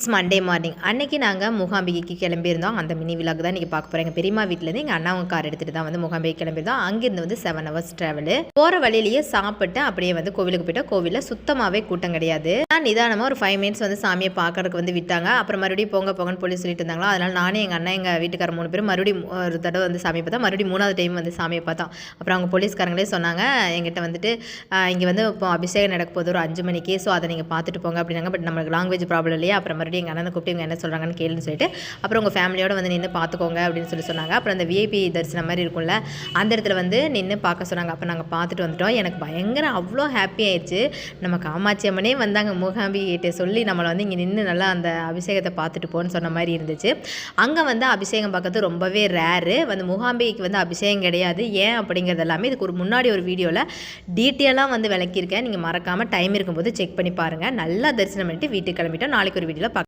Monday morning அன்றைக்கி நாங்கள் மூகாம்பிகைக்கு கிளம்பியிருந்தோம். அந்த மினி விலாக் தான் நீங்கள் பார்க்க போகிறோம். எங்கள் பெரியம்மா வீட்டிலேருந்து எங்கள் அண்ணாவும் கார் எடுத்துகிட்டு தான் வந்து மூகாம்பிகை கிளம்பியிருந்தோம். அங்கேருந்து வந்து 7 hours ட்ராவலு. போகிற வழியிலேயே சாப்பிட்டு அப்படியே வந்து கோவிலுக்கு போய்ட்டோம். கோவிலில் சுத்தமாகவே கூட்டம் கிடையாது. நான் நிதானமாக ஒரு 5 minutes வந்து சாமியை பார்க்கறதுக்கு வந்து விட்டாங்க. அப்புறம் மறுபடியும் போங்கன்னு போலீஸ் சொல்லிட்டு இருந்தாங்களா, அதனால் நானே எங்கள் அண்ணன் எங்கள் வீட்டுக்கார 3 பேரும் மறுபடியும் ஒரு தடவை வந்து சாமியை பார்த்தா, மறுபடியும் 3வது டைம் வந்து சாமியை பார்த்தோம். அப்புறம் அவங்க போலீஸ்காரங்களே சொன்னாங்க எங்கிட்ட வந்துட்டு இங்கே வந்து இப்போ அபிஷேகம் நடக்க போகுது ஒரு 5 மணிக்கு, ஸோ அதை நீங்கள் பார்த்துட்டு போங்க அப்படின்னாங்க. பட் நம்மளுக்கு லாங்குவேஜ் ப்ராப்ளம் இல்லையா, அப்புறம் மறுபடியும் எங்கள் அண்ணனை கூப்பிட்டு என்ன சொல்கிறாங்கன்னு கேளுன்னு சொல்லிட்டு அப்புறம் உங்கள் ஃபேமிலியோடு வந்து நின்று பார்த்துக்கோங்க அப்படின்னு சொல்லி சொன்னாங்க. அப்புறம் அந்த விஐபி தரிசனம் மாதிரி இருக்கும்ல, அந்த இடத்துல வந்து நின்று பார்க்க சொன்னாங்க. அப்போ நாங்கள் பார்த்துட்டு வந்துட்டோம். எனக்கு பயங்கர அவ்வளோ ஹாப்பி ஆயிடுச்சு. நம்ம காமாட்சி அம்மனே வந்தாங்க மூகாம்பிகிட்ட சொல்லி நம்மளை வந்து இங்கே நின்று நல்லா அந்த அபிஷேகத்தை பார்த்துட்டு போன்னு சொன்ன மாதிரி இருந்துச்சு. அங்கே வந்து அபிஷேகம் பார்க்கறது ரொம்பவே ரேரு. வந்து மூகாம்பிகைக்கு வந்து அபிஷேகம் கிடையாது. ஏன் அப்படிங்கிறது எல்லாமே இதுக்கு ஒரு முன்னாடி ஒரு வீடியோவில் டீட்டெயிலாக வந்து விளக்கியிருக்கேன். நீங்கள் மறக்காமல் டைம் இருக்கும்போது செக் பண்ணி பாருங்கள். நல்லா தரிசனம் பண்ணிட்டு வீட்டுக்கு கிளம்பிட்டோம். நாளைக்கு ஒரு வீடியோவில்